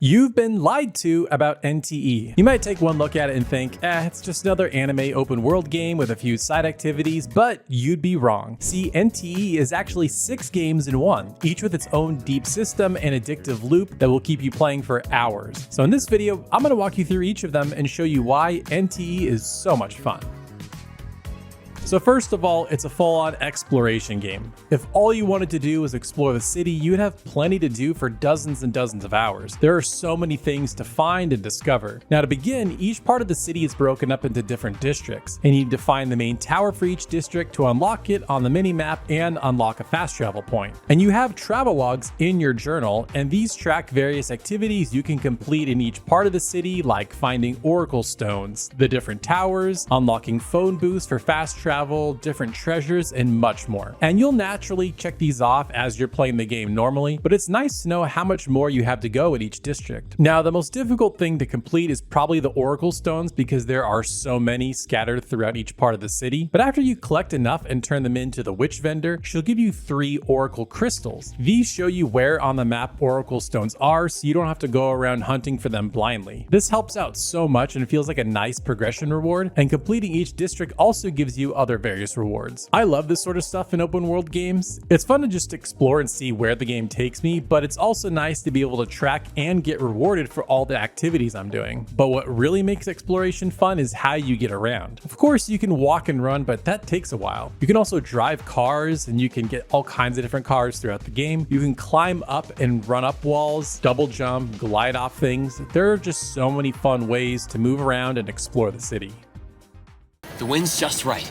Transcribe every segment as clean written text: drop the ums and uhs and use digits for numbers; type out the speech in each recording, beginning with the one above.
You've been lied to about NTE. You might take one look at it and think, it's just another anime open world game with a few side activities, but you'd be wrong. See, NTE is actually 6 games in one, each with its own deep system and addictive loop that will keep you playing for hours. So in this video, I'm going to walk you through each of them and show you why NTE is so much fun. So first of all, it's a full-on exploration game. If all you wanted to do was explore the city, you would have plenty to do for dozens and dozens of hours. There are so many things to find and discover. Now to begin, each part of the city is broken up into different districts, and you need to find the main tower for each district to unlock it on the mini-map and unlock a fast travel point. And you have travel logs in your journal, and these track various activities you can complete in each part of the city, like finding oracle stones, the different towers, unlocking phone booths for fast travel, different treasures, and much more. And you'll naturally check these off as you're playing the game normally, but it's nice to know how much more you have to go in each district. Now, the most difficult thing to complete is probably the oracle stones because there are so many scattered throughout each part of the city. But after you collect enough and turn them into the witch vendor, she'll give you 3 oracle crystals. These show you where on the map oracle stones are, so you don't have to go around hunting for them blindly. This helps out so much and feels like a nice progression reward, and completing each district also gives you other various rewards. I love this sort of stuff in open world games. It's fun to just explore and see where the game takes me, but it's also nice to be able to track and get rewarded for all the activities I'm doing. But what really makes exploration fun is how you get around. Of course, you can walk and run, but that takes a while. You can also drive cars, and you can get all kinds of different cars throughout the game. You can climb up and run up walls, double jump, glide off things. There are just so many fun ways to move around and explore the city. The wind's just right.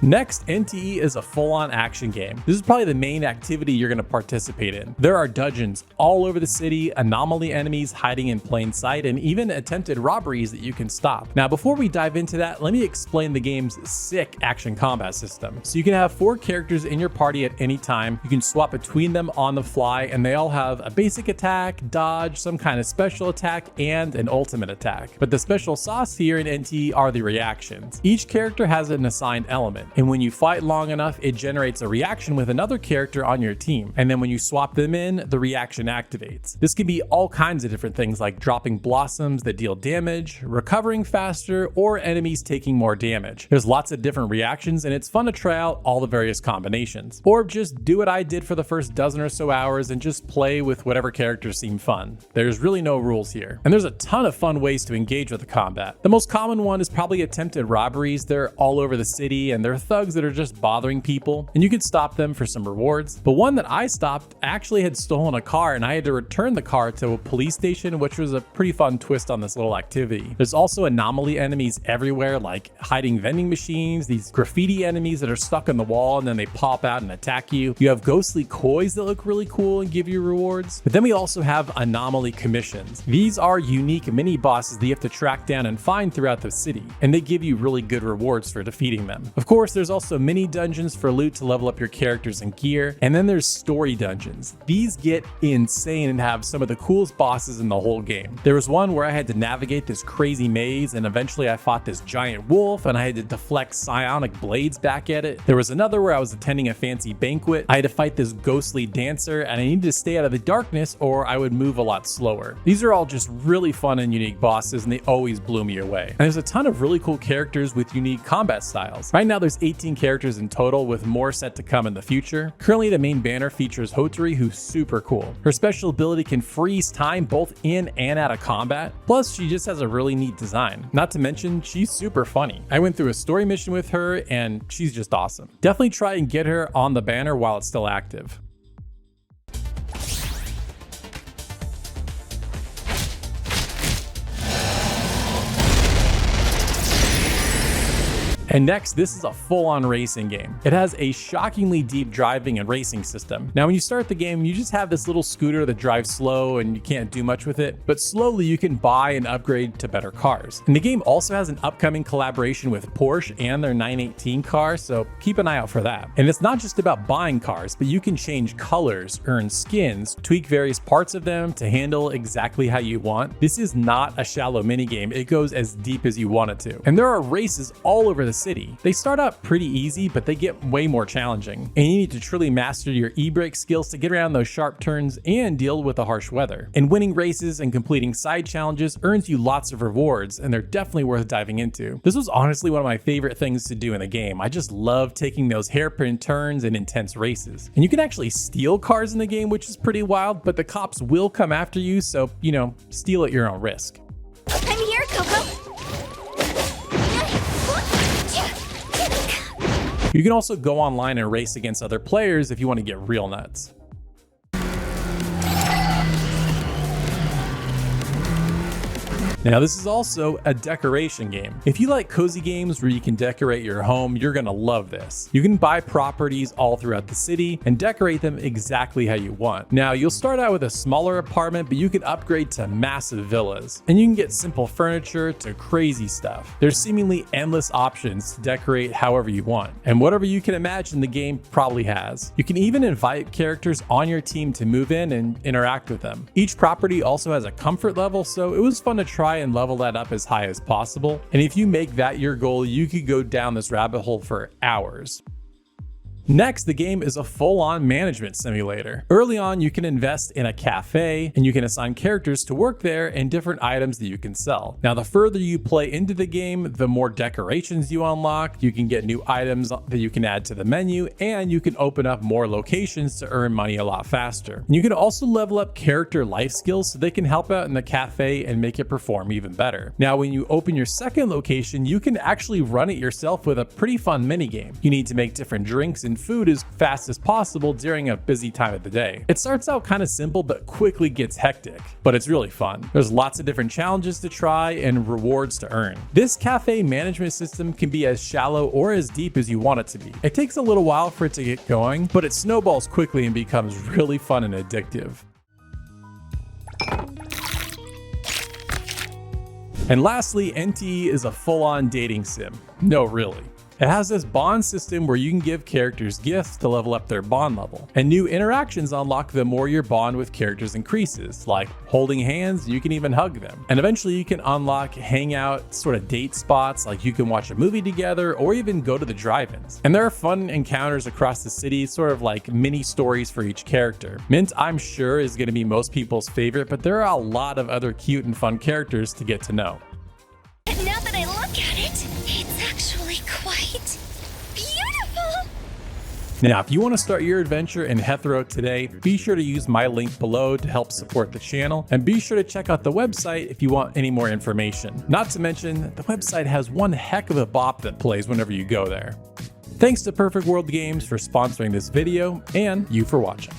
Next, NTE is a full-on action game. This is probably the main activity you're going to participate in. There are dungeons all over the city, anomaly enemies hiding in plain sight, and even attempted robberies that you can stop. Now, before we dive into that, let me explain the game's sick action combat system. So you can have 4 characters in your party at any time. You can swap between them on the fly, and they all have a basic attack, dodge, some kind of special attack, and an ultimate attack. But the special sauce here in NTE are the reactions. Each character has an assigned element, and when you fight long enough, it generates a reaction with another character on your team. And then when you swap them in, the reaction activates. This can be all kinds of different things like dropping blossoms that deal damage, recovering faster, or enemies taking more damage. There's lots of different reactions, and it's fun to try out all the various combinations. Or just do what I did for the first dozen or so hours and just play with whatever characters seem fun. There's really no rules here. And there's a ton of fun ways to engage with the combat. The most common one is probably attempted robberies. They're all over the city, and they're thugs that are just bothering people, and you can stop them for some rewards. But one that I stopped actually had stolen a car, and I had to return the car to a police station, which was a pretty fun twist on this little activity. There's also anomaly enemies everywhere, like hiding vending machines, these graffiti enemies that are stuck on the wall and then they pop out and attack you. You have ghostly kois that look really cool and give you rewards. But then we also have anomaly commissions. These are unique mini bosses that you have to track down and find throughout the city, and they give you really good rewards for defeating them. Of course, there's also mini dungeons for loot to level up your characters and gear, and then there's story dungeons. These get insane and have some of the coolest bosses in the whole game. There was one where I had to navigate this crazy maze, and eventually I fought this giant wolf and I had to deflect psionic blades back at it. There was another where I was attending a fancy banquet. I had to fight this ghostly dancer, and I needed to stay out of the darkness or I would move a lot slower. These are all just really fun and unique bosses, and they always blew me away. And there's a ton of really cool characters with unique combat styles. Right now there's 18 characters in total, with more set to come in the future. Currently, the main banner features Hotori, who's super cool. Her special ability can freeze time both in and out of combat. Plus, she just has a really neat design. Not to mention, she's super funny. I went through a story mission with her, and she's just awesome. Definitely try and get her on the banner while it's still active. And next, this is a full-on racing game. It has a shockingly deep driving and racing system. Now, when you start the game, you just have this little scooter that drives slow and you can't do much with it, but slowly you can buy and upgrade to better cars. And the game also has an upcoming collaboration with Porsche and their 918 car, so keep an eye out for that. And it's not just about buying cars, but you can change colors, earn skins, tweak various parts of them to handle exactly how you want. This is not a shallow minigame. It goes as deep as you want it to. And there are races all over the city. They start out pretty easy, but they get way more challenging, and you need to truly master your e-brake skills to get around those sharp turns and deal with the harsh weather. And winning races and completing side challenges earns you lots of rewards, and they're definitely worth diving into. This was honestly one of my favorite things to do in the game. I just love taking those hairpin turns and intense races. And you can actually steal cars in the game, which is pretty wild, but the cops will come after you, so, steal at your own risk. I'm here, Coco. You can also go online and race against other players if you want to get real nuts. Now, this is also a decoration game. If you like cozy games where you can decorate your home, you're gonna love this. You can buy properties all throughout the city and decorate them exactly how you want. Now, you'll start out with a smaller apartment, but you can upgrade to massive villas. And you can get simple furniture to crazy stuff. There's seemingly endless options to decorate however you want. And whatever you can imagine, the game probably has. You can even invite characters on your team to move in and interact with them. Each property also has a comfort level, so it was fun to try and level that up as high as possible. And if you make that your goal, you could go down this rabbit hole for hours. Next, the game is a full-on management simulator. Early on, you can invest in a cafe, and you can assign characters to work there and different items that you can sell. Now, the further you play into the game, the more decorations you unlock, you can get new items that you can add to the menu, and you can open up more locations to earn money a lot faster. And you can also level up character life skills so they can help out in the cafe and make it perform even better. Now, when you open your second location, you can actually run it yourself with a pretty fun minigame. You need to make different drinks and food as fast as possible during a busy time of the day. It starts out kind of simple, but quickly gets hectic, but it's really fun. There's lots of different challenges to try and rewards to earn. This cafe management system can be as shallow or as deep as you want it to be. It takes a little while for it to get going, but it snowballs quickly and becomes really fun and addictive. And lastly, NTE is a full-on dating sim. No, really. It has this bond system where you can give characters gifts to level up their bond level, and new interactions unlock the more your bond with characters increases, like holding hands. You can even hug them, and eventually you can unlock hangout sort of date spots, like you can watch a movie together or even go to the drive-ins. And there are fun encounters across the city, sort of like mini stories for each character. Mint, I'm sure, is going to be most people's favorite, but there are a lot of other cute and fun characters to get to know. Now that I look at it, it's actually quite beautiful. Now, if you want to start your adventure in Hethro today, be sure to use my link below to help support the channel, and be sure to check out the website if you want any more information. Not to mention, the website has one heck of a bop that plays whenever you go there. Thanks to Perfect World Games for sponsoring this video, and you for watching.